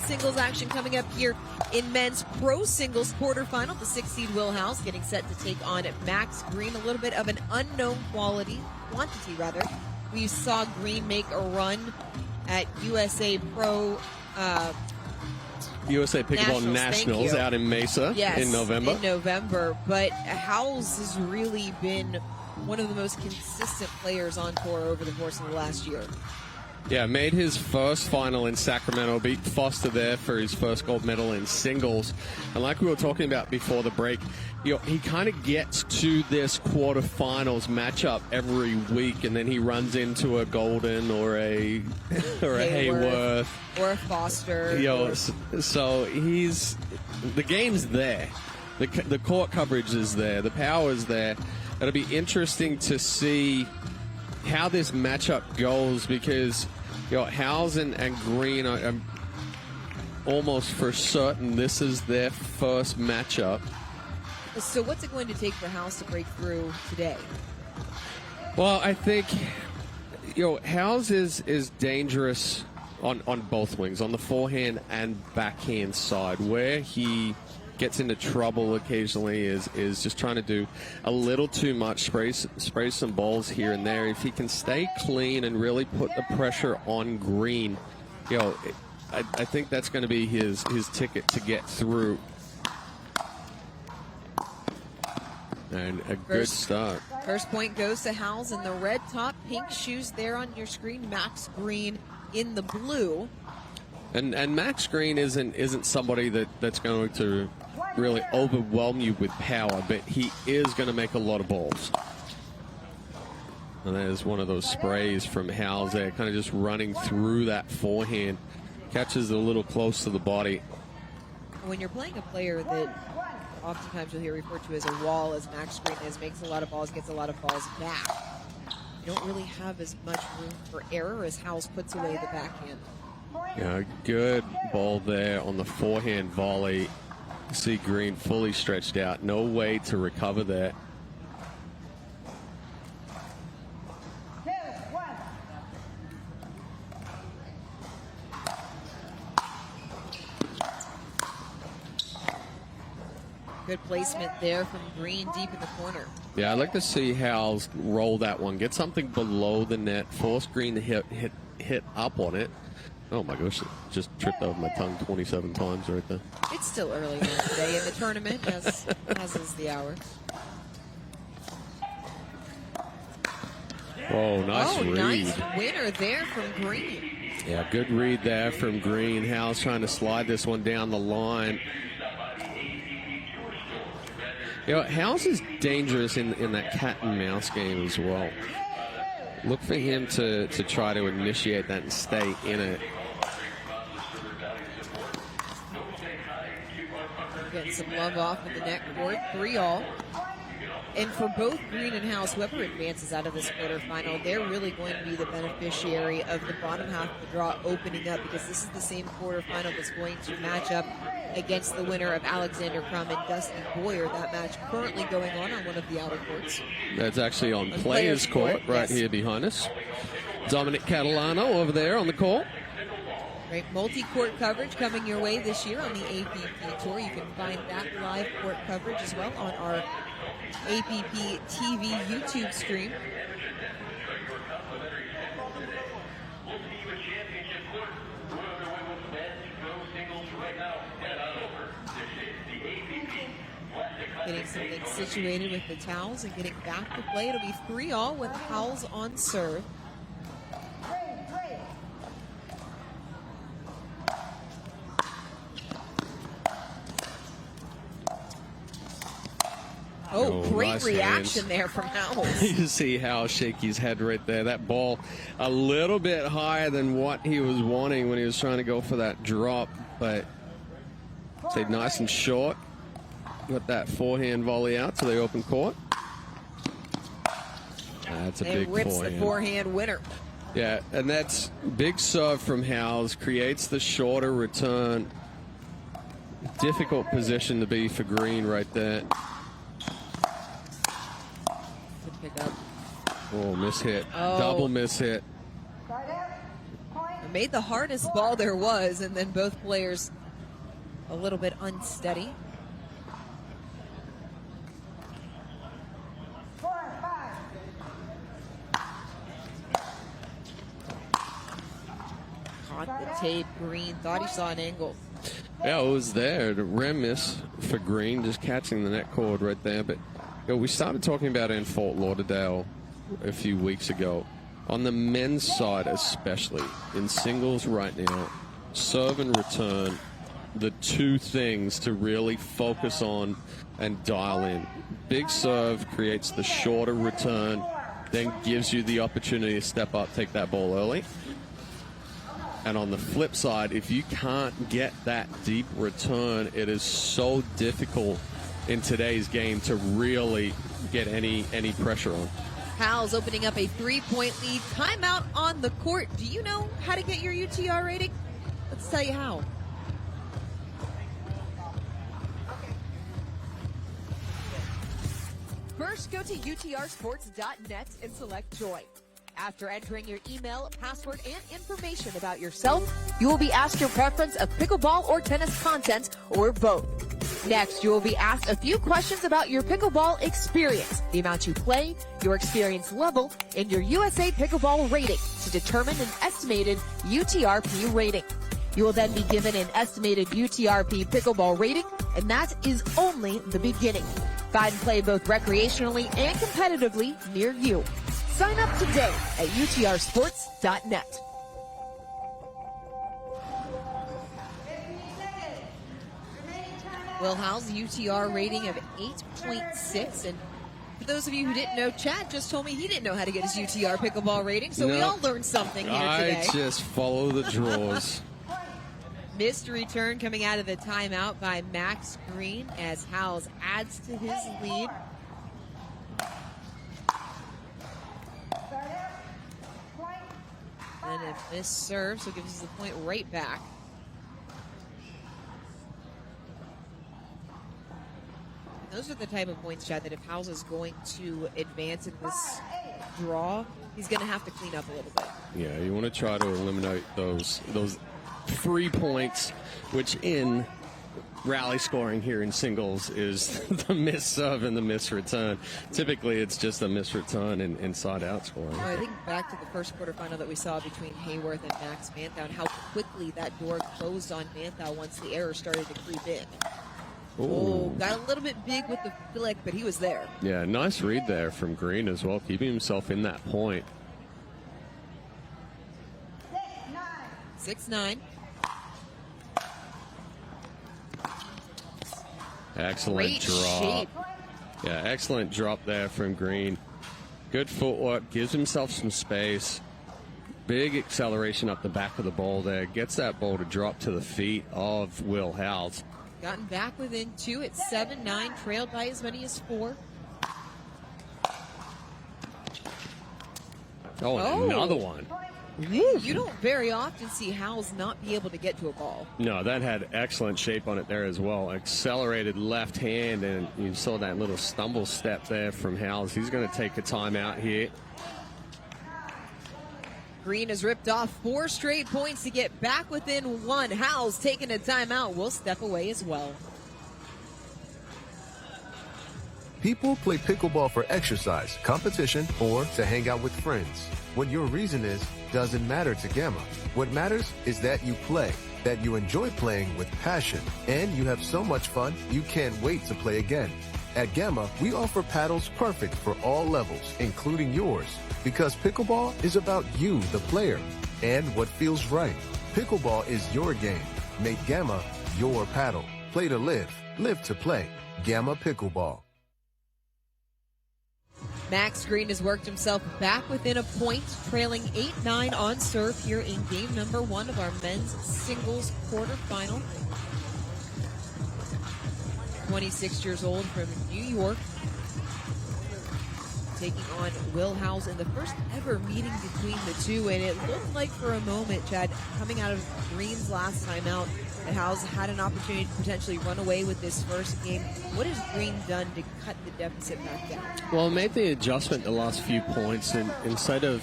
singles action coming up here in men's pro singles quarterfinal. The 6-seed Will Howells getting set to take on Max Green. A little bit of an unknown quantity. We saw Green make a run at USA Pro USA Pickleball Nationals out in Mesa in November. But Howells has really been one of the most consistent players on tour over the course of the last year. Yeah, made his first final in Sacramento, beat Foster there for his first gold medal in singles. And like we were talking about before the break, he kind of gets to this quarterfinals matchup every week, and then he runs into a Golden or a Hayworth or a Foster. So the game's there. The court coverage is there. The power is there. It'll be interesting to see how this matchup goes, because Howells and Green are almost for certain this is their first matchup. So what's it going to take for Howells to break through today? Well, I think Howells is dangerous on both wings, on the forehand and backhand side. Where he gets into trouble occasionally is just trying to do a little too much, spray some balls here and there. If he can stay clean and really put the pressure on Green, I think that's going to be his ticket to get through. And a good start. First point goes to Howells in the red top, pink shoes there on your screen. Max Green in the blue. And Max Green isn't somebody that's going to really overwhelm you with power, but he is going to make a lot of balls. And there's one of those sprays from Howells there, kind of just running through that forehand. Catches it a little close to the body. When you're playing a player that oftentimes you'll hear referred to as a wall, as Max Green is, makes a lot of balls, gets a lot of balls back, you don't really have as much room for error as Howells puts away the backhand. Yeah, good ball there on the forehand volley. See Green fully stretched out. No way to recover that. Good placement there from Green deep in the corner. Yeah, I'd like to see Howells roll that one. Get something below the net. Force Green to hit up on it. Oh my gosh, just tripped over my tongue 27 times right there. It's still early today in the tournament, as is the hour. Oh, nice read. Nice winner there from Green. Yeah, good read there from Green. Howells trying to slide this one down the line. Howells is dangerous in that cat and mouse game as well. Look for him to try to initiate that and stay in it. Getting some love off of the net court, 3-all. And for both Green and Howells, whoever advances out of this quarterfinal, they're really going to be the beneficiary of the bottom half of the draw opening up, because this is the same quarterfinal that's going to match up against the winner of Alexander Crum and Dustin Boyer. That match currently going on one of the outer courts. That's actually on Players Court right here behind us. Dominic Catalano over there on the court. Great multi-court coverage coming your way this year on the APP Tour. You can find that live court coverage as well on our APP TV YouTube stream. Getting something situated with the towels and getting back to play. It'll be 3-all with Howells on serve. Great nice reaction hands there from Howells. You see Howells shake his head right there. That ball a little bit higher than what he was wanting when he was trying to go for that drop, but stayed nice and short. Got that forehand volley out to the open court. That's a big rips forehand. The forehand winner. Yeah, and that's big serve from Howells. Creates the shorter return. Difficult position to be for Green right there. Pick up. Oh, miss hit. Double miss hit. made the hardest ball there was, and then both players a little bit unsteady. Caught the tape. Green thought he saw an angle. Yeah, it was there. The rare miss for Green, just catching the net cord right there. But we started talking about it in Fort Lauderdale a few weeks ago. On the men's side especially, in singles right now, serve and return, the two things to really focus on and dial in. Big serve creates the shorter return, then gives you the opportunity to step up, take that ball early. And on the flip side, if you can't get that deep return, it is so difficult in today's game to really get any pressure on. Howells opening up a 3-point lead. Timeout on the court. Do you know how to get your UTR rating? Let's tell you how. First, go to utrsports.net and select Join. After entering your email, password, and information about yourself, you will be asked your preference of pickleball or tennis content, or both. Next, you will be asked a few questions about your pickleball experience, the amount you play, your experience level, and your USA Pickleball rating to determine an estimated UTRP rating. You will then be given an estimated UTRP pickleball rating, and that is only the beginning. Find and play both recreationally and competitively near you. Sign up today at utrsports.net. Will Howells UTR rating of 8.6, and for those of you who didn't know, Chad just told me he didn't know how to get his UTR pickleball rating, so we all learned something here today. I just follow the draws. Missed return coming out of the timeout by Max Green as Howells adds to his lead. And if this serves, so gives us the point right back. Those are the type of points, Chad, that if Howells is going to advance in this draw, he's going to have to clean up a little bit. Yeah, you want to try to eliminate those 3 points, which in rally scoring here in singles is the miss serve and the miss return. Typically, it's just a miss return and inside out scoring. Well, I think back to the first quarterfinal that we saw between Hayworth and Max Manthau, and how quickly that door closed on Manthau once the error started to creep in. Oh, got a little bit big with the flick, but he was there. Yeah, nice read there from Green as well, keeping himself in that point. 6-9. Excellent Great drop. shape. Yeah, excellent drop there from Green. Good footwork, gives himself some space. Big acceleration up the back of the ball there. Gets that ball to drop to the feet of Will Howells. Gotten back within 2 at 7-9, trailed by as many as 4. Oh, and another one. You don't very often see Howells not be able to get to a ball. No, that had excellent shape on it there as well. Accelerated left hand, and you saw that little stumble step there from Howells. He's going to take a timeout here. Green has ripped off 4 straight points to get back within 1. Howells taking a timeout will step away as well. People play pickleball for exercise, competition, or to hang out with friends. What your reason is doesn't matter to Gamma. What matters is that you play, that you enjoy playing with passion, and you have so much fun you can't wait to play again. At Gamma, we offer paddles perfect for all levels, including yours, because pickleball is about you, the player, and what feels right. Pickleball is your game. Make Gamma your paddle. Play to live, live to play. Gamma Pickleball. Max Green has worked himself back within a point, trailing 8-9 on serve here in game number 1 of our men's singles quarterfinal. 26 years old from New York, taking on Will Howells in the first ever meeting between the two. And it looked like for a moment, Chad, coming out of Green's last time out, Howells had an opportunity to potentially run away with this first game. What has Green done to cut the deficit back down? Well, made the adjustment the last few points, and instead of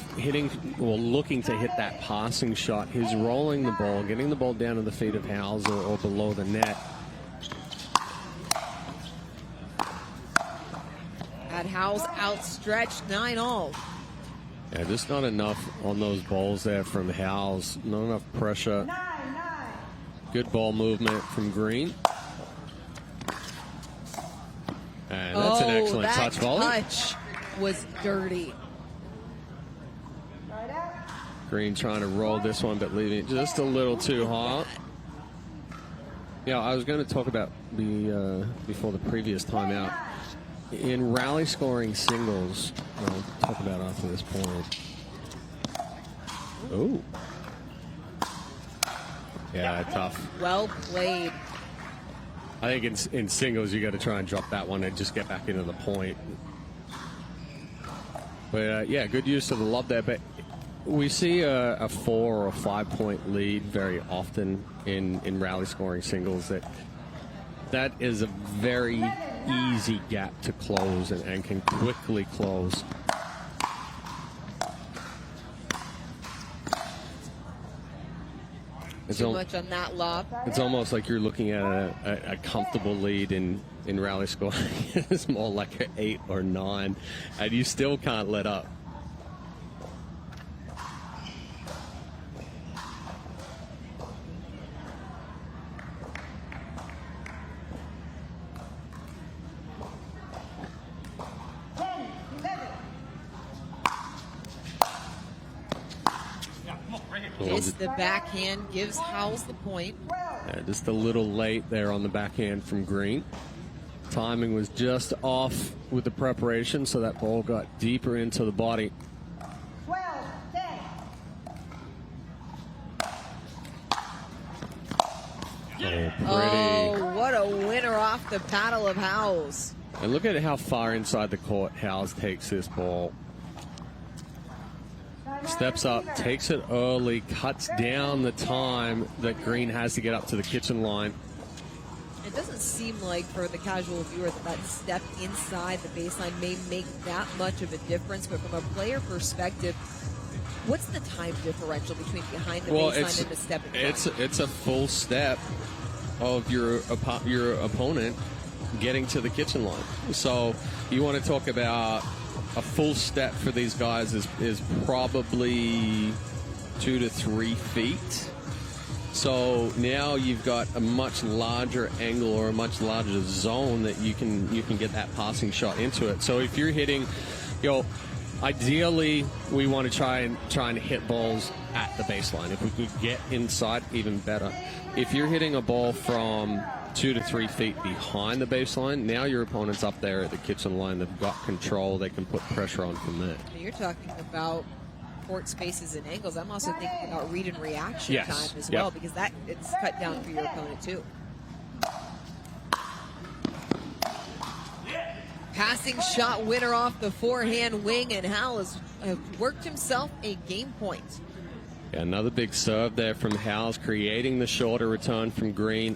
looking to hit that passing shot, he's rolling the ball, getting the ball down to the feet of Howells or below the net. Had Howells outstretched 9-all. Yeah, just not enough on those balls there from Howells. Not enough pressure. Good ball movement from Green. And that's an excellent touch volley. Touch was dirty. Green trying to roll this one, but leaving it just a little too hot. Yeah, I was going to talk about before the previous timeout. In rally scoring singles, I'll talk about after this point. Ooh. Yeah, tough. Well played. I think in singles, you got to try and drop that one and just get back into the point. But yeah, good use of the lob there. But we see a 4 or 5 point lead very often in rally scoring singles. That is a very easy gap to close and can quickly close. Too much on that lob. It's almost like you're looking at a comfortable lead in rally scoring. It's more like an 8 or 9, and you still can't let up. It's the backhand, gives Howells the point. Yeah, just a little late there on the backhand from Green. Timing was just off with the preparation, so that ball got deeper into the body. 12-10. Pretty. Oh, what a winner off the paddle of Howells. And look at how far inside the court Howells takes this ball. Steps up, takes it early, cuts down the time that Green has to get up to the kitchen line. It doesn't seem like for the casual viewer that step inside the baseline may make that much of a difference, but from a player perspective, what's the time differential between behind the baseline and the step in front? It's a full step of your opponent getting to the kitchen line. So you want to talk about a full step for these guys is probably 2 to 3 feet. So now you've got a much larger angle or a much larger zone that you can get that passing shot into it. So if you're hitting, ideally we want to try and hit balls at the baseline. If we could get inside, even better. If you're hitting a ball from 2 to 3 feet behind the baseline, now your opponent's up there at the kitchen line. They've got control. They can put pressure on from there. You're talking about court spaces and angles. I'm also thinking about read and reaction Yes. time as well, because that it's cut down for your opponent too. Passing shot winner off the forehand wing, and Howells has worked himself a game point. Yeah, another big serve there from Howells, creating the shorter return from Green.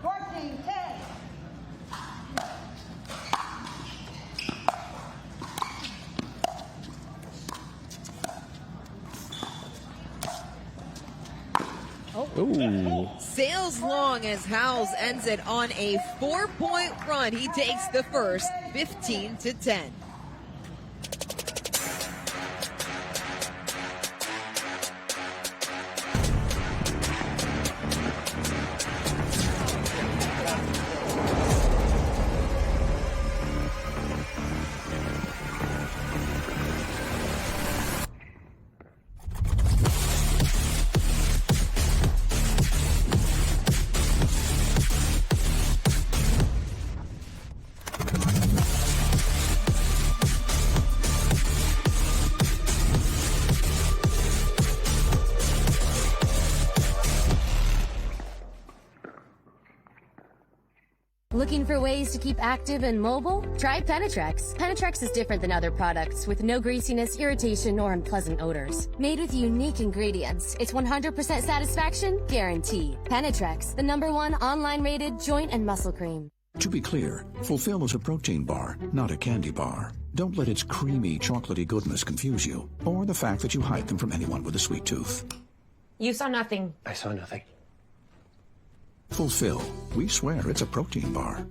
14-10. Ooh. Sails long as Howells ends it on a 4-point run. He takes the first, 15-10. Looking for ways to keep active and mobile? Try Penetrex. Penetrex is different than other products with no greasiness, irritation, or unpleasant odors. Made with unique ingredients, it's 100% satisfaction guaranteed. Penetrex, the #1 online rated joint and muscle cream. To be clear, Fulfill is a protein bar, not a candy bar. Don't let its creamy, chocolatey goodness confuse you, or the fact that you hide them from anyone with a sweet tooth. You saw nothing. I saw nothing. Fulfill. We swear it's a protein bar.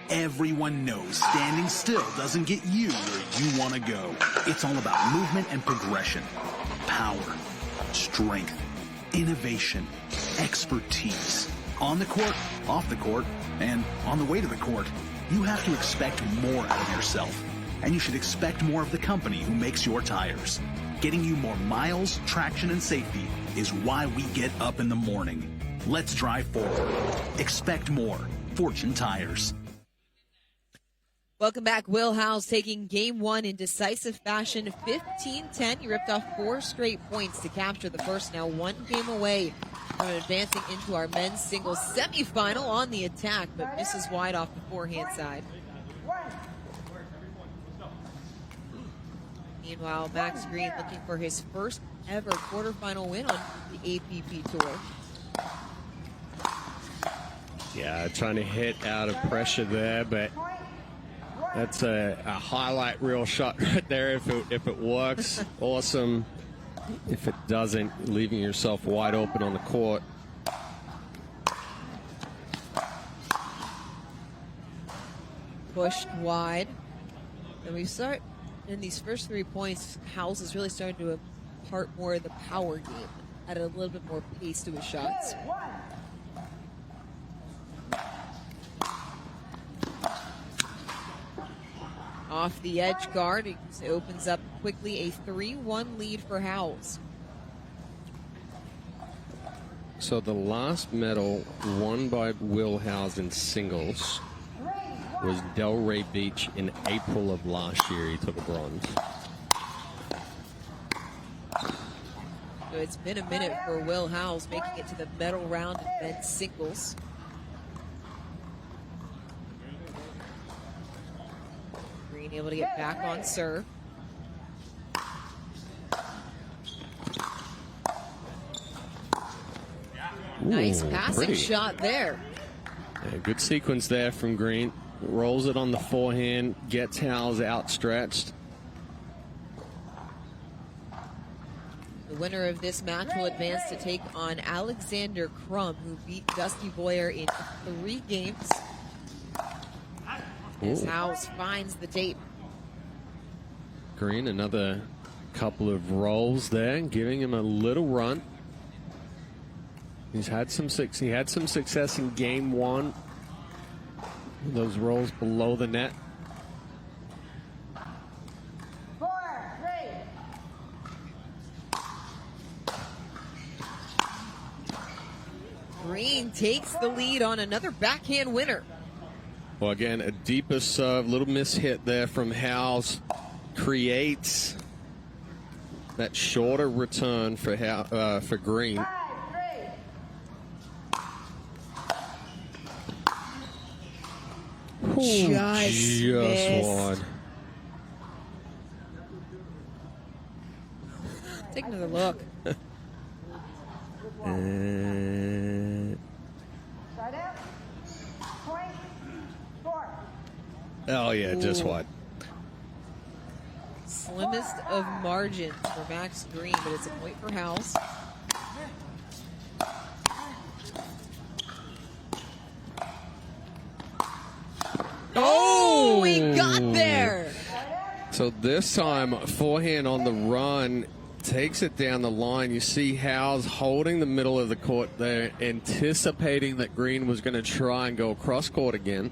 Everyone knows standing still doesn't get you where you want to go. It's all about movement and progression, power, strength, innovation, expertise. On the court, off the court, and on the way to the court, you have to expect more out of yourself. And you should expect more of the company who makes your tires. Getting you more miles, traction, and safety is why we get up in the morning. Let's drive forward. Expect more. Fortune Tires. Welcome back. Will Howells taking game one in decisive fashion, 15-10. He ripped off 4 straight points to capture the first, now 1 game away from advancing into our men's singles semifinal on the attack, but misses wide off the forehand side. Meanwhile, Max Green looking for his first ever quarterfinal win on the APP Tour. Yeah, trying to hit out of pressure there, but that's a highlight reel shot right there. If it works, awesome. If it doesn't, leaving yourself wide open on the court. Pushed wide. And we start in these first 3 points. Howells is really starting to impart more of the power game, add a little bit more pace to his shots. Off the edge guard, it opens up quickly, a 3-1 lead for Howells. So the last medal won by Will Howells in singles was Delray Beach in April of last year. He took a bronze. So it's been a minute for Will Howells making it to the medal round in men's singles. Green able to get back on serve. Nice passing shot there. Yeah, good sequence there from Green. Rolls it on the forehand, gets Howells outstretched. The winner of this match will advance to take on Alexander Crum, who beat Dusty Boyer in 3 games. As Howells finds the tape. Green, another couple of rolls there, giving him a little run. He had some success in game 1. Those rolls below the net. 4-3. Green takes the lead on another backhand winner. Well, again, a deeper serve, little mishit there from Howells, creates that shorter return for Green. 5-3. Just missed. wide. Take another look. Side out. Point. 4. Oh, yeah, just wide. Slimmest of margins for Max Green, but it's a point for Howells. Oh, we got there. So this time, forehand on the run, takes it down the line. You see Howells holding the middle of the court there, anticipating that Green was going to try and go across court again.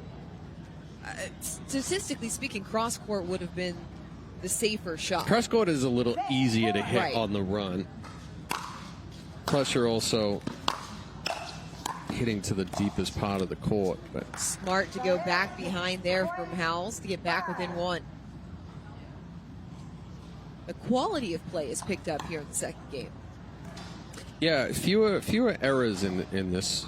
statistically speaking, cross court would have been the safer shot. Cross court is a little easier to hit Right. on the run. Plus, you're also hitting to the deepest part of the court. But Smart to go back behind there from Howells to get back within one. The quality of play is picked up here in the second game. yeah, fewer errors in this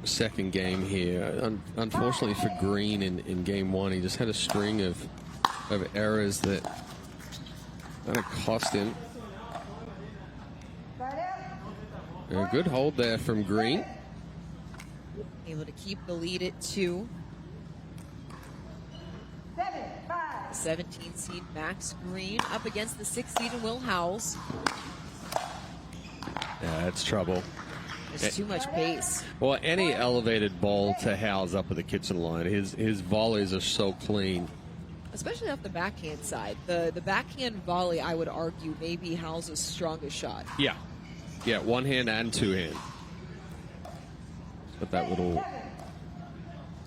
second game here. Unfortunately for Green in game one, he just had a string of errors that kind of cost him. A good hold there from Green. Able to keep the lead at 2. 17 seed Max Green up against the 6 seed in Will Howells. Yeah, that's trouble. There's too much pace. Well, any elevated ball to Howells up at the kitchen line, his volleys are so clean. Especially off the backhand side. The backhand volley, I would argue, may be Howells' strongest shot. Yeah. Yeah, one hand and two hand. But that little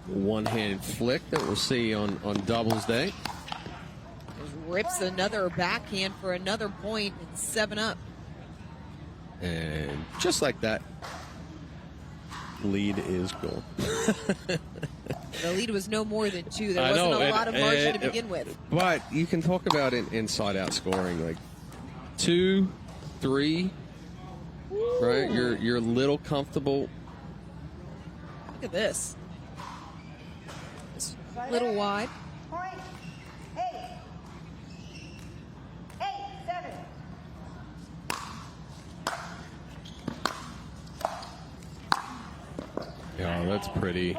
one hand flick that we'll see on doubles day. Just rips another backhand for another point and 7-up. And just like that, lead is gone. The lead was no more than 2. There wasn't a lot of margin to begin with. But you can talk about it inside-out scoring, like 2, 3, right? You're a little comfortable. Look at this. It's a little wide. Point 8. 8, 7. Yeah, that's pretty.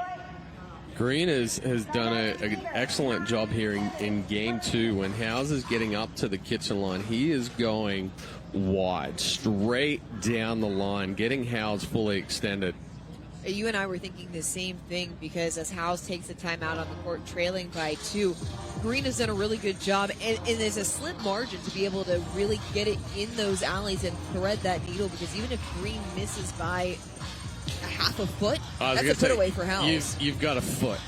Green has done an excellent job here in game 2. When Howells is getting up to the kitchen line, he is going wide, straight down the line, getting Howells fully extended. You and I were thinking the same thing because as Howells takes the time out on the court trailing by 2, Green has done a really good job, and there's a slim margin to be able to really get it in those alleys and thread that needle, because even if Green misses by a half a foot, that's a put away for Howells. You've got a foot.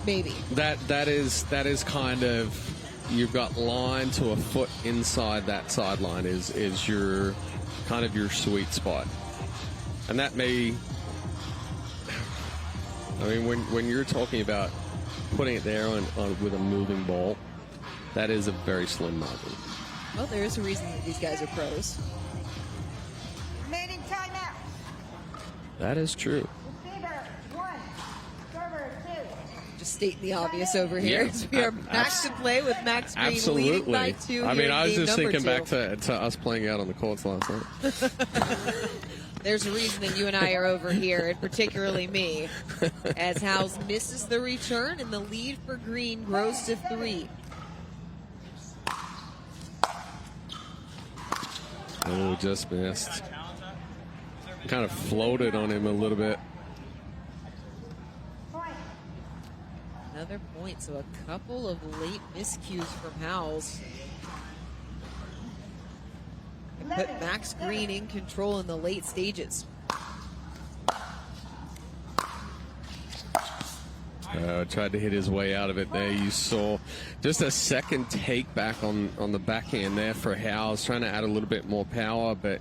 Maybe. That is kind of, you've got line to a foot inside that sideline is your kind of your sweet spot. And that may, I mean, when you're talking about putting it there on with a moving ball, that is a very slim margin. Well, there is a reason that these guys are pros. Remaining timeout. That is true. Receiver 1. Server 2. Just stating the obvious over here. Yeah. We are back to play with Max Green Absolutely. leading by 2. I mean, I was just thinking 2. back to us playing out on the courts last night. There's a reason that you and I are over here, and particularly me, as Howells misses the return and the lead for Green grows to 3. Oh, just missed. Kind of floated on him a little bit. Another point, so a couple of late miscues from Howells. And put Max Green in control in the late stages. Tried to hit his way out of it there. You saw just a second take back on the backhand there for Howells, trying to add a little bit more power, but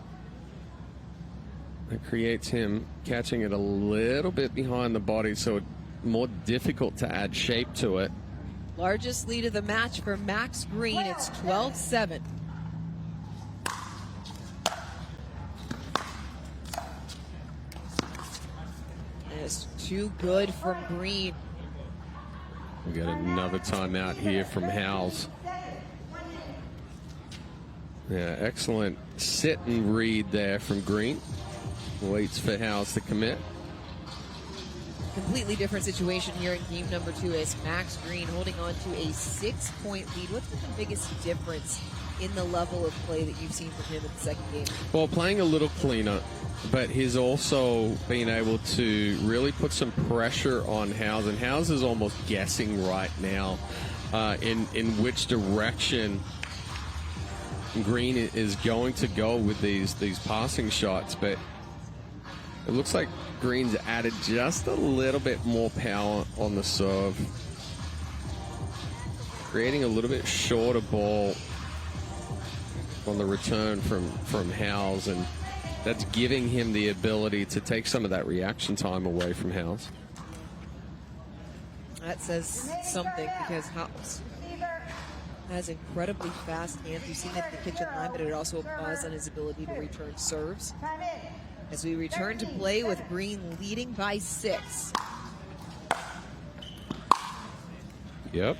it creates him catching it a little bit behind the body, so it's more difficult to add shape to it. Largest lead of the match for Max Green. It's 12-7. It's too good from Green. We got another timeout here from Howells. Yeah, excellent sit and read there from Green. Waits for Howells to commit. Completely different situation here in game number 2 as Max Green holding on to a 6-point lead. What's been the biggest difference in the level of play that you've seen from him in the second game? Well, playing a little cleaner, but he's also been able to really put some pressure on Howells, and Howells is almost guessing right now in which direction Green is going to go with these passing shots, but it looks like Green's added just a little bit more power on the serve. creating a little bit shorter ball on the return from Howells, and that's giving him the ability to take some of that reaction time away from Howells. That says something, because Howells has incredibly fast hands. We've seen it at the kitchen line, but it also applies on his ability to return serves. As we return to play with Green leading by 6. Yep.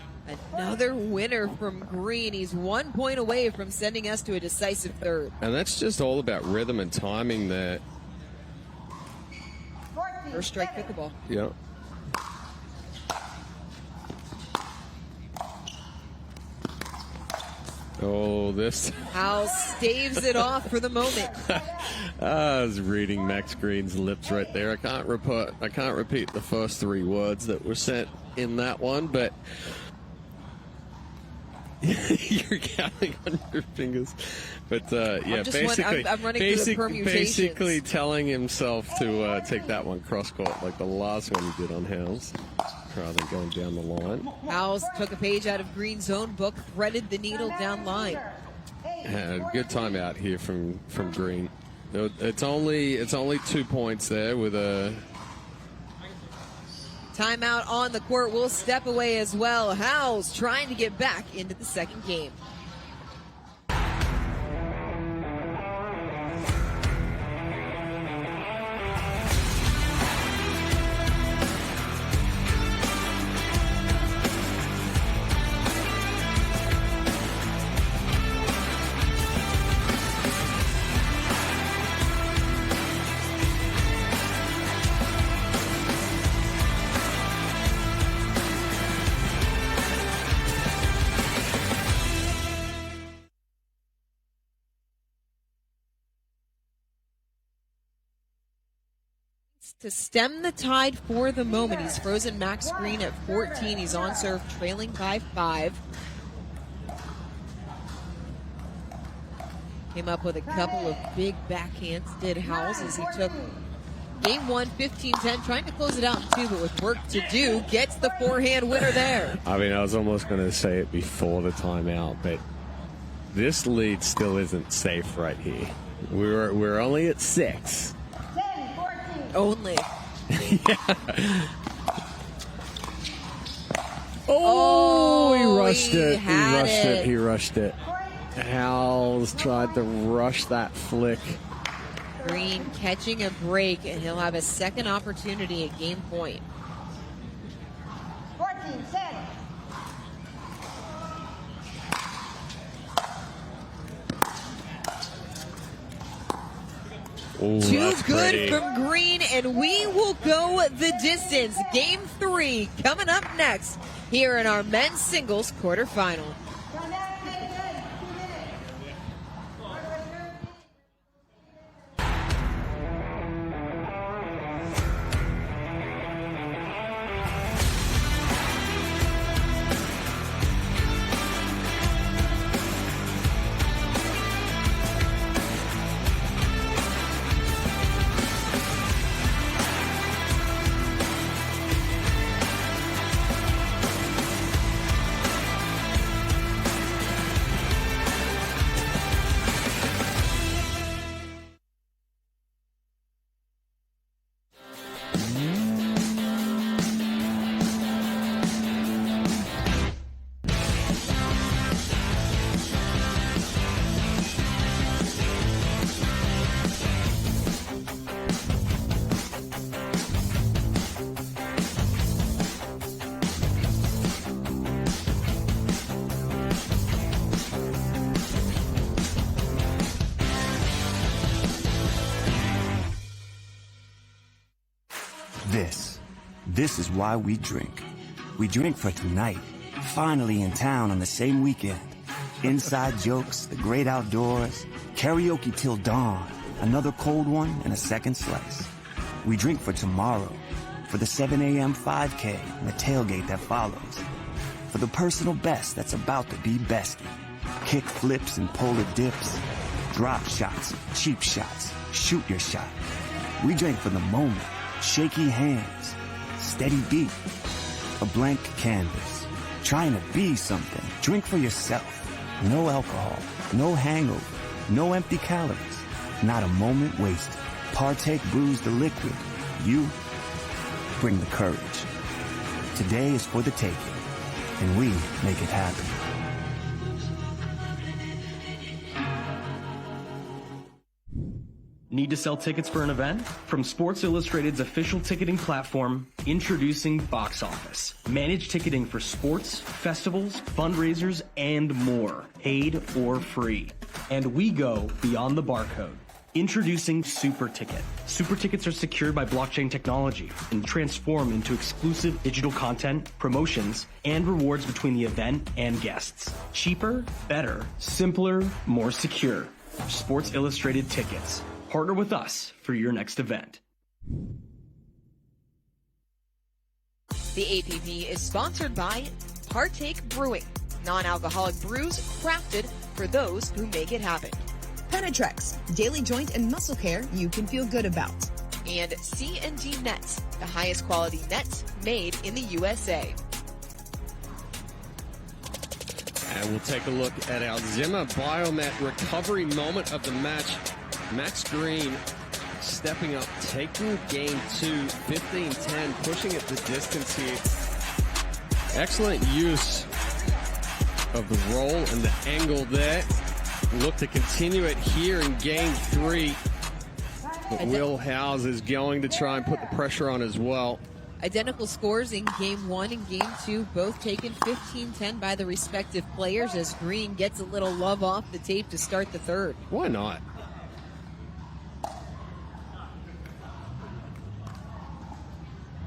Another winner from Green. He's 1 point away from sending us to a decisive third. And that's just all about rhythm and timing there. First strike pickleball. Yep. Oh, this. Howells staves it off for the moment. I was reading Max Green's lips right there. I can't repeat the first 3 words that were sent in that one, but you're counting on your fingers. But yeah, I'm running through the permutations. Basically telling himself to take that one cross court like the last one he did on Howells, rather than going down the line. Howells took a page out of Green's own book, threaded the needle down line. Good time out here from Green. It's only 2 points there with a timeout on the court. Will step away as well. Howells trying to get back into the second game. To stem the tide for the moment, he's frozen Max Green at 14. He's on serve, trailing by 5. Came up with a couple of big backhands, did Howells, as he took game 1, 15-10, trying to close it out in 2, but with work to do, gets the forehand winner there. I mean, I was almost going to say it before the timeout, but this lead still isn't safe right here. We're only at 6. Only. Yeah. Oh, he rushed it. He rushed it. Howells tried to rush that flick. Green catching a break, and he'll have a second opportunity at game point. 14-7. Ooh, Too good pretty. from Green, and we will go the distance. Game 3 coming up next here in our men's singles quarterfinal. This is why we drink. We drink for tonight, finally in town on the same weekend. Inside jokes, the great outdoors, karaoke till dawn, another cold one and a second slice. We drink for tomorrow, for the 7 a.m. 5K and the tailgate that follows. For the personal best that's about to be bestie. Kick flips and polar dips, drop shots, cheap shots, shoot your shot. We drink for the moment, shaky hands, steady beat, a blank canvas, trying to be something Drink for yourself. No alcohol, no hangover, no empty calories. Not a moment wasted. Partake brews the liquid. You bring the courage. Today is for the taking, and we make it happen. Need to sell tickets for an event? From Sports Illustrated's official ticketing platform, introducing Box Office. Managed ticketing for sports, festivals, fundraisers, and more, paid or free. And we go beyond the barcode. Introducing Super Ticket. Super Tickets are secured by blockchain technology and transform into exclusive digital content, promotions, and rewards between the event and guests. Cheaper, better, simpler, more secure. Sports Illustrated Tickets. Partner with us for your next event. The APP is sponsored by Partake Brewing, non-alcoholic brews crafted for those who make it happen. Penetrex, daily joint and muscle care you can feel good about. And C&D Nets, the highest quality nets made in the USA. And we'll take a look at our Zimmer Biomet recovery moment of the match. Max Green stepping up, taking game 2, 15-10, pushing it the distance here. Excellent use of the roll and the angle there. Look to continue it here in game 3. But Will Howells is going to try and put the pressure on as well. Identical scores in game 1 and game 2, both taken 15-10 by the respective players as Green gets a little love off the tape to start the third. Why not?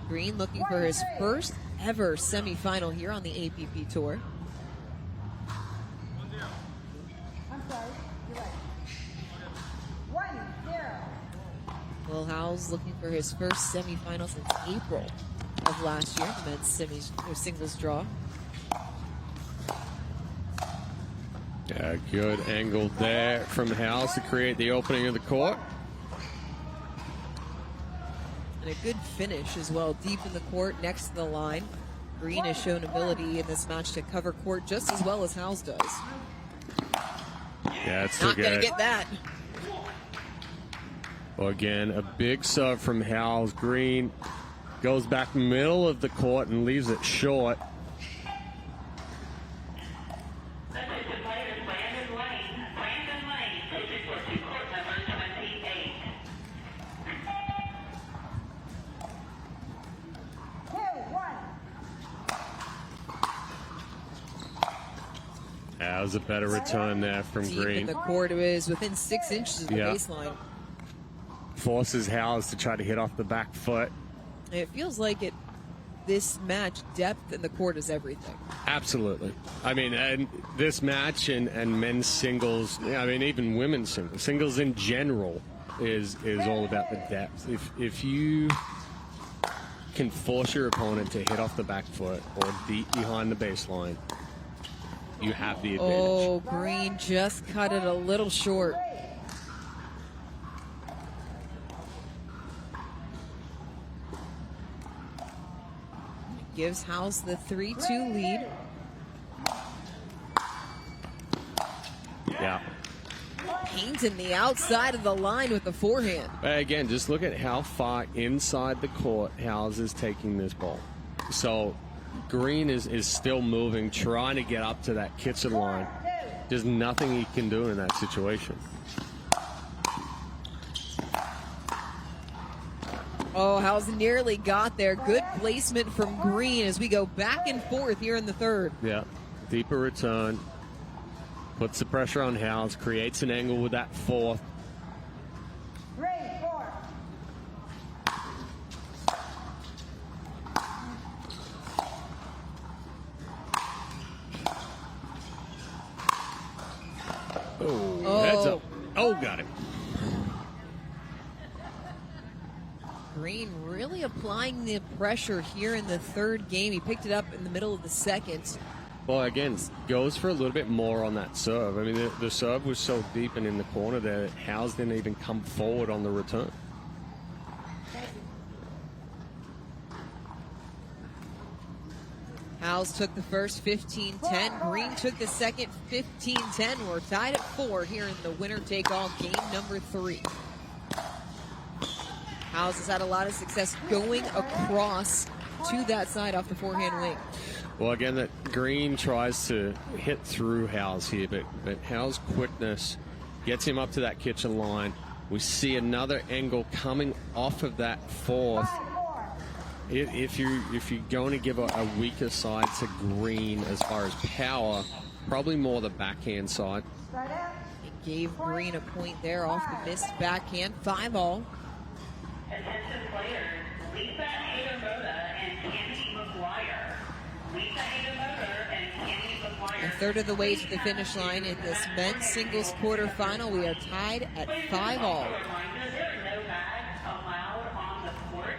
Green looking for his first ever semifinal here on the APP Tour. I'm sorry. You're right. 1-0. Will Howells looking for his first semifinal since April of last year, the men's singles draw. Yeah, good angle there from Howells to create the opening of the court. And a good finish as well, deep in the court, next to the line. Green has shown ability in this match to cover court just as well as Howells does. Yeah, it's not going to get that. Well, again, a big serve from Howells. Green goes back middle of the court and leaves it short. That was a better return there from Deep Green. in the court, it is within 6 inches of the baseline. Forces Howells to try to hit off the back foot. It feels like this match, depth in the court is everything. Absolutely. I mean, and this match and men's singles, I mean, even women's singles, singles in general is all about the depth. If you can force your opponent to hit off the back foot or deep behind the baseline, you have the advantage. Oh, Green just cut it a little short. Gives Howells the 3-2 lead. Yeah. Painting the outside of the line with the forehand. Again, just look at how far inside the court Howells is taking this ball. So Green is still moving, trying to get up to that kitchen line. There's nothing he can do in that situation. Oh, Howells nearly got there. Good placement from Green as we go back and forth here in the third. Yeah, deeper return. Puts the pressure on Howells, creates an angle with that fourth. 3-4. Oh, heads up. Oh, got it. Green really applying the pressure here in the third game. He picked it up in the middle of the second. Well, again, goes for a little bit more on that serve. I mean, the serve was so deep and in the corner there that Howells didn't even come forward on the return. Howells took the first 15-10. Green took the second 15-10. We're tied at 4 here in the winner-take-all game number 3. Howells has had a lot of success going across to that side off the forehand wing. Well, again, that Green tries to hit through Howells here, but Howells' quickness gets him up to that kitchen line. We see another angle coming off of that fourth. If you're going to give a weaker side to Green as far as power, probably more the backhand side. It gave Green a point there off the missed backhand. 5-all. Attention players, Lisa Hayden-Moda and Kenny McGuire. Lisa Hayden-Moda and Kenny McGuire. A third of the way to the finish line in this men's singles quarterfinal. We are tied at 5-all. There are no bags allowed on the court,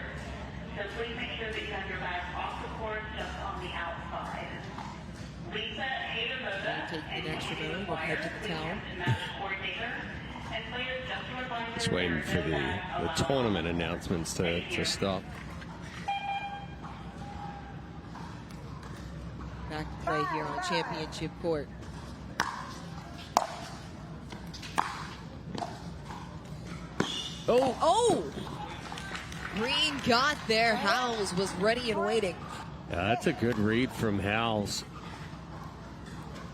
so please make sure that you have your bags off the court, just on the outside. Lisa Hayden-Moda Taking an extra minute, we'll head to the towel. Just waiting for the tournament announcements to stop. Back to play here on championship court. Oh! Green got there. Howells was ready and waiting. Yeah, that's a good read from Howells.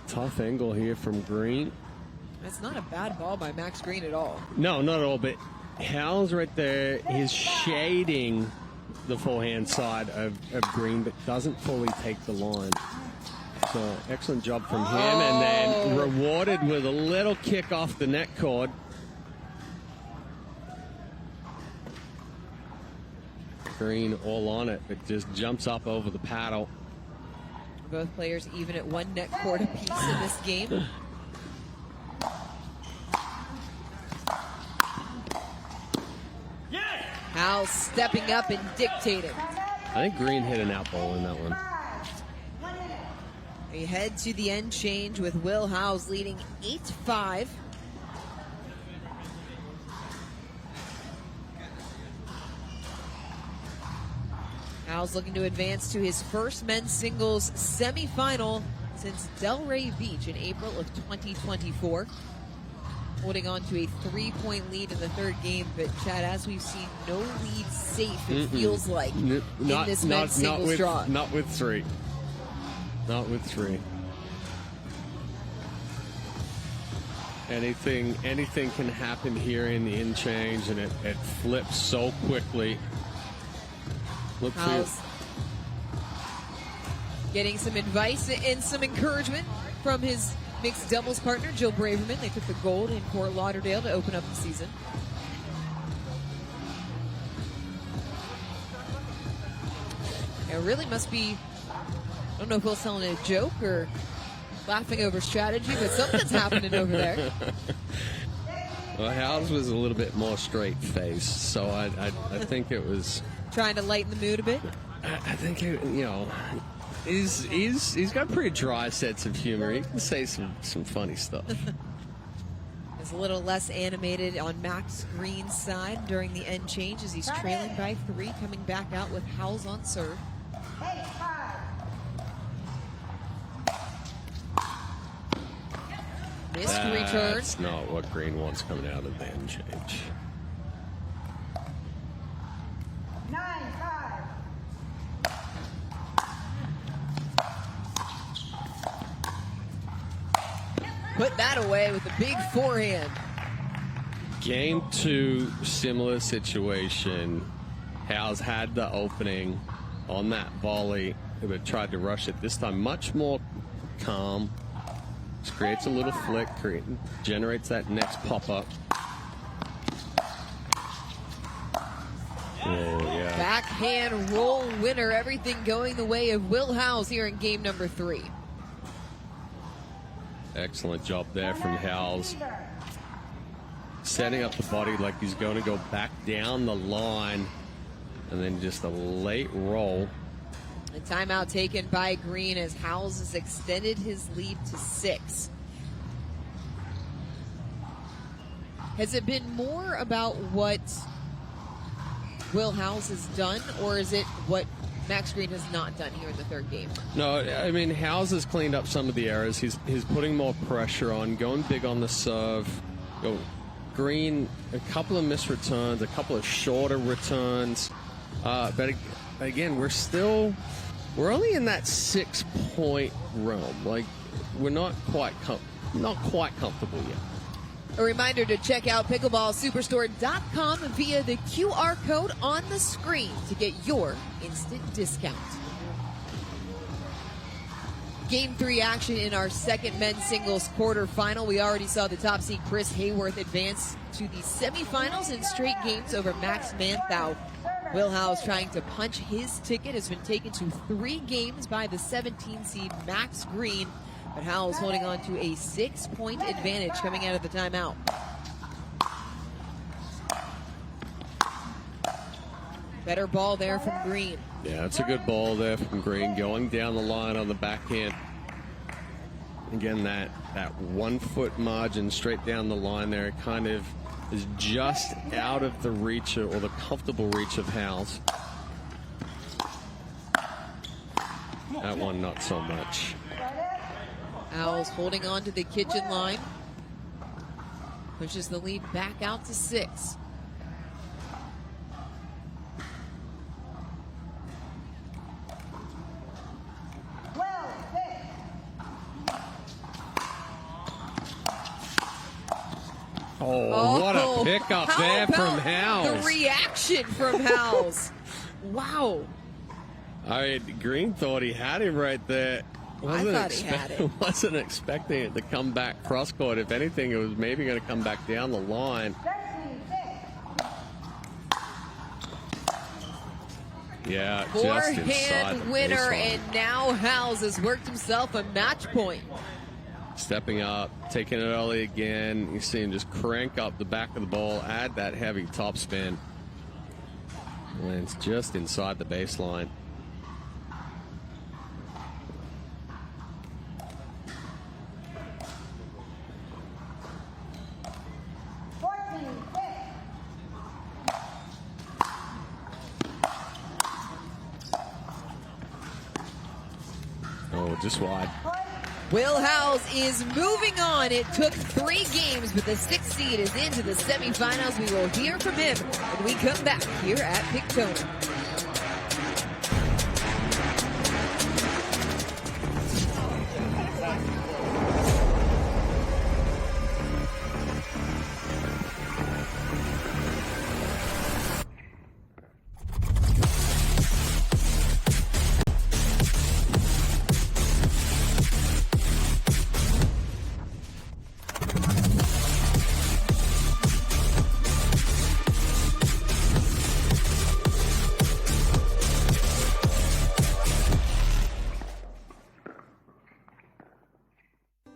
Tough angle here from Green. That's not a bad ball by Max Green at all. No, not at all, but Howells right there is shading the forehand side of Green, but doesn't fully take the line. So excellent job from him, and then rewarded with a little kick off the net cord. Green all on it, but just jumps up over the paddle. Both players even at 1 net cord apiece in this game. Howells stepping up and dictating. I think Green hit an out ball in that one. We head to the end change with Will Howells leading 8-5. Howells looking to advance to his first men's singles semifinal since Delray Beach in April of 2024. Holding on to a 3-point lead in the third game, but Chad, as we've seen, no lead safe, it feels like, in this men's singles draw. Not with 3. Not with 3. Anything can happen here in the in change, and it flips so quickly. Look Howells getting some advice and some encouragement from his mixed doubles partner, Jill Braverman. They took the gold in Fort Lauderdale to open up the season. It really must be, I don't know if Will's telling a joke or laughing over strategy, but something's happening over there. Well, Howells was a little bit more straight-faced, so I think it was... Trying to lighten the mood a bit? I think, he's got a pretty dry sense of humor. He can say some funny stuff. Is a little less animated on Max Green's side during the end change as he's trailing by 3, coming back out with Howells on serve. Missed return. That's not what Green wants coming out of the end change. 9-5. Put that away with a big forehand. Game 2, similar situation. Howells had the opening on that volley, but tried to rush it. This time, much more calm. Just creates a little flick, generates that next pop-up. Yeah. Backhand roll winner. Everything going the way of Will Howells here in game number 3. Excellent job there from Howells. Setting up the body like he's going to go back down the line. And then just a late roll. A timeout taken by Green as Howells has extended his lead to 6. Has it been more about what Will Howells has done, or is it what Max Green has not done here in the third game. No, I mean, Howells has cleaned up some of the errors. He's putting more pressure on, going big on the serve. Green, a couple of missed returns, a couple of shorter returns. But again, we're only in that 6-point realm. Like, we're not quite comfortable yet. A reminder to check out pickleballsuperstore.com via the QR code on the screen to get your instant discount. Game 3 action in our second men's singles quarterfinal. We already saw the top seed Chris Hayworth advance to the semifinals in straight games over Max Manthau. Will Howells, trying to punch his ticket, has been taken to 3 games by the 17 seed Max Green. But Howells holding on to a 6-point advantage coming out of the timeout. Better ball there from Green. Yeah, it's a good ball there from Green, going down the line on the backhand. Again, that 1 foot margin straight down the line there kind of is just out of the reach or the comfortable reach of Howells. That one, not so much. Howells holding on to the kitchen line. Pushes the lead back out to 6. Oh, what a pickup there from Howells. The reaction from Howells. Wow. All right, Green thought he had him right there. I thought he had it. Wasn't expecting it to come back cross court. If anything, it was maybe going to come back down the line. Yeah, just inside the Forehand winner, baseline. and now Howells has worked himself a match point. Stepping up, taking it early again. You see him just crank up the back of the ball, add that heavy topspin. Lands just inside the baseline. Oh, just wide. Will Howells is moving on. It took 3 games, but the 6th seed is into the semifinals. We will hear from him when we come back here at Daytona.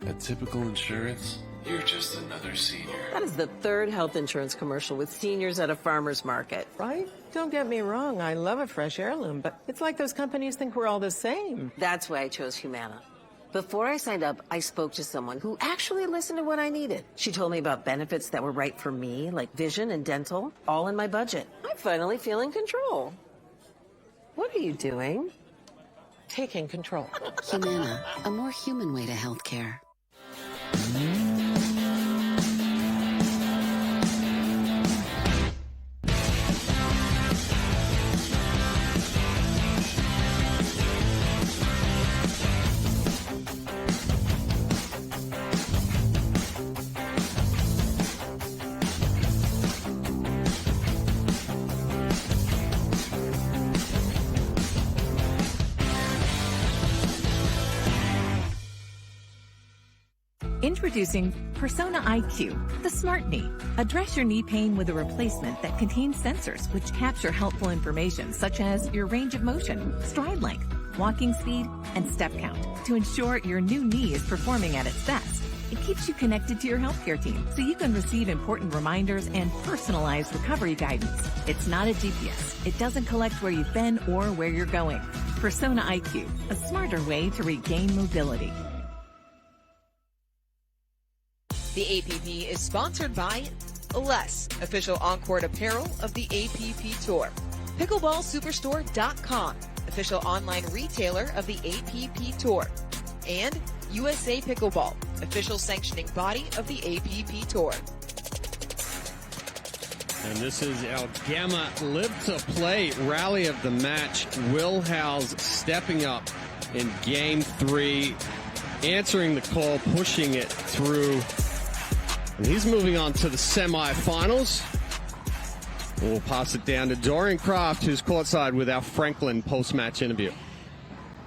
At Typical Insurance, you're just another senior. That is the 3rd health insurance commercial with seniors at a farmer's market. Right? Don't get me wrong, I love a fresh heirloom, but it's like those companies think we're all the same. That's why I chose Humana. Before I signed up, I spoke to someone who actually listened to what I needed. She told me about benefits that were right for me, like vision and dental, all in my budget. I finally feel in control. What are you doing? Taking control. Humana, a more human way to healthcare. Introducing Persona IQ, the smart knee. Address your knee pain with a replacement that contains sensors which capture helpful information such as your range of motion, stride length, walking speed, and step count to ensure your new knee is performing at its best. It keeps you connected to your healthcare team so you can receive important reminders and personalized recovery guidance. It's not a GPS. It doesn't collect where you've been or where you're going. Persona IQ, a smarter way to regain mobility. The APP is sponsored by Less, official on-court apparel of the APP Tour. PickleballSuperstore.com. official online retailer of the APP Tour. And USA Pickleball, official sanctioning body of the APP Tour. And this is our Gamma Live to Play rally of the match. Will Howells stepping up in Game 3, answering the call, pushing it through. And he's moving on to the semifinals. We'll pass it down to Dorian Kraft, who's courtside with our Franklin post-match interview.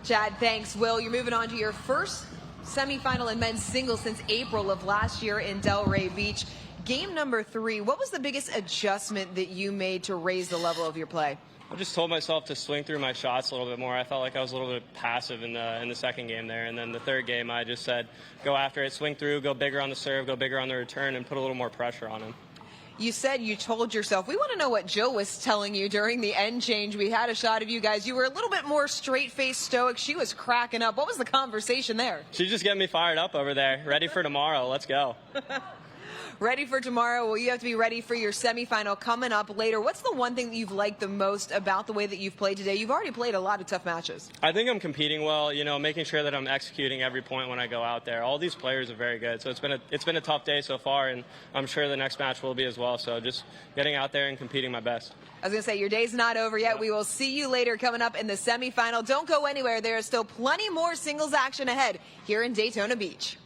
Chad, thanks. Will, you're moving on to your first semifinal in men's singles since April of last year in Delray Beach. Game number 3, what was the biggest adjustment that you made to raise the level of your play? I just told myself to swing through my shots a little bit more. I felt like I was a little bit passive in the second game there. And then the third game, I just said, go after it, swing through, go bigger on the serve, go bigger on the return, and put a little more pressure on him. You said you told yourself. We want to know what Joe was telling you during the end change. We had a shot of you guys. You were a little bit more straight-faced, stoic. She was cracking up. What was the conversation there? She's just getting me fired up over there. Ready for tomorrow. Let's go. Ready for tomorrow? Well, you have to be ready for your semifinal coming up later. What's the one thing that you've liked the most about the way that you've played today? You've already played a lot of tough matches. I think I'm competing well, making sure that I'm executing every point when I go out there. All these players are very good, so it's been a tough day so far, and I'm sure the next match will be as well. So just getting out there and competing my best. I was going to say, your day's not over yet. We will see you later coming up in the semifinal. Don't go anywhere. There is still plenty more singles action ahead here in Daytona Beach.